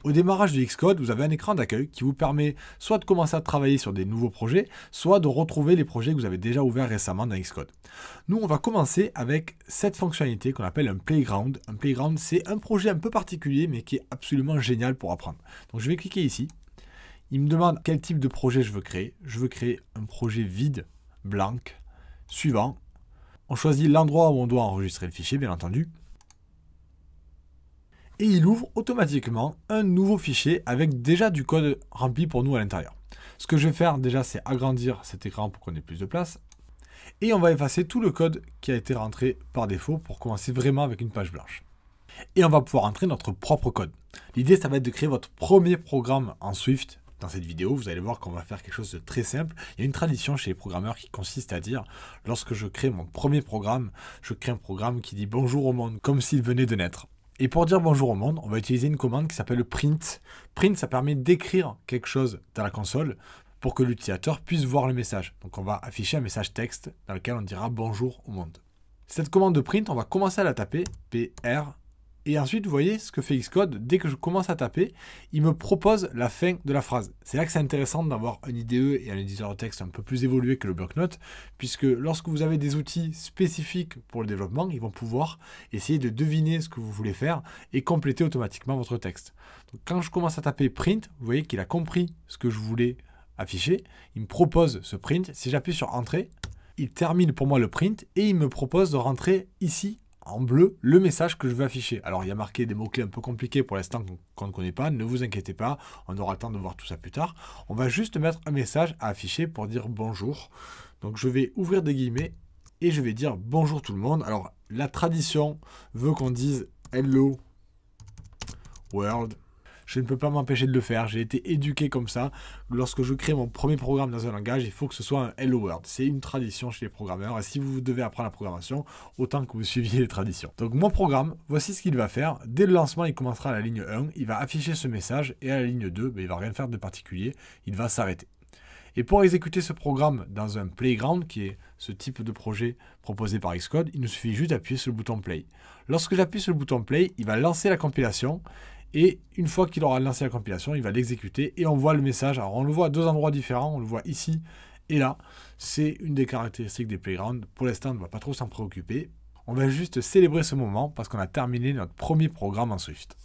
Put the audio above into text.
Au démarrage de Xcode, vous avez un écran d'accueil qui vous permet soit de commencer à travailler sur des nouveaux projets, soit de retrouver les projets que vous avez déjà ouverts récemment dans Xcode. Nous, on va commencer avec cette fonctionnalité qu'on appelle un playground. Un playground, c'est un projet un peu particulier, mais qui est absolument génial pour apprendre. Donc je vais cliquer ici. Il me demande quel type de projet je veux créer. Je veux créer un projet vide, blanc. Suivant. On choisit l'endroit où on doit enregistrer le fichier, bien entendu. Et il ouvre automatiquement un nouveau fichier avec déjà du code rempli pour nous à l'intérieur. Ce que je vais faire déjà, c'est agrandir cet écran pour qu'on ait plus de place. Et on va effacer tout le code qui a été rentré par défaut pour commencer vraiment avec une page blanche. Et on va pouvoir entrer notre propre code. L'idée, ça va être de créer votre premier programme en Swift. Dans cette vidéo, vous allez voir qu'on va faire quelque chose de très simple. Il y a une tradition chez les programmeurs qui consiste à dire, lorsque je crée mon premier programme, je crée un programme qui dit bonjour au monde, comme s'il venait de naître. Et pour dire bonjour au monde, on va utiliser une commande qui s'appelle print. Print, ça permet d'écrire quelque chose dans la console pour que l'utilisateur puisse voir le message. Donc on va afficher un message texte dans lequel on dira bonjour au monde. Cette commande de print, on va commencer à la taper, PR. Et ensuite, vous voyez ce que fait Xcode, dès que je commence à taper, il me propose la fin de la phrase. C'est là que c'est intéressant d'avoir un IDE et un éditeur de texte un peu plus évolué que le bloc-notes, puisque lorsque vous avez des outils spécifiques pour le développement, ils vont pouvoir essayer de deviner ce que vous voulez faire et compléter automatiquement votre texte. Donc, quand je commence à taper print, vous voyez qu'il a compris ce que je voulais afficher. Il me propose ce print. Si j'appuie sur Entrée, il termine pour moi le print et il me propose de rentrer ici en bleu le message que je veux afficher. Alors il y a marqué des mots-clés un peu compliqués pour l'instant qu'on ne connaît pas, ne vous inquiétez pas, on aura le temps de voir tout ça plus tard. On va juste mettre un message à afficher pour dire bonjour. Donc je vais ouvrir des guillemets et je vais dire bonjour tout le monde. Alors la tradition veut qu'on dise hello world. Je ne peux pas m'empêcher de le faire, j'ai été éduqué comme ça. Lorsque je crée mon premier programme dans un langage, il faut que ce soit un Hello World. C'est une tradition chez les programmeurs. Et si vous devez apprendre la programmation, autant que vous suiviez les traditions. Donc mon programme, voici ce qu'il va faire. Dès le lancement, il commencera à la ligne 1. Il va afficher ce message. Et à la ligne 2, il ne va rien faire de particulier. Il va s'arrêter. Et pour exécuter ce programme dans un playground, qui est ce type de projet proposé par Xcode, il nous suffit juste d'appuyer sur le bouton play. Lorsque j'appuie sur le bouton play, il va lancer la compilation. Et une fois qu'il aura lancé la compilation, il va l'exécuter et on voit le message. Alors on le voit à deux endroits différents, on le voit ici et là. C'est une des caractéristiques des playgrounds. Pour l'instant, on ne va pas trop s'en préoccuper. On va juste célébrer ce moment parce qu'on a terminé notre premier programme en Swift.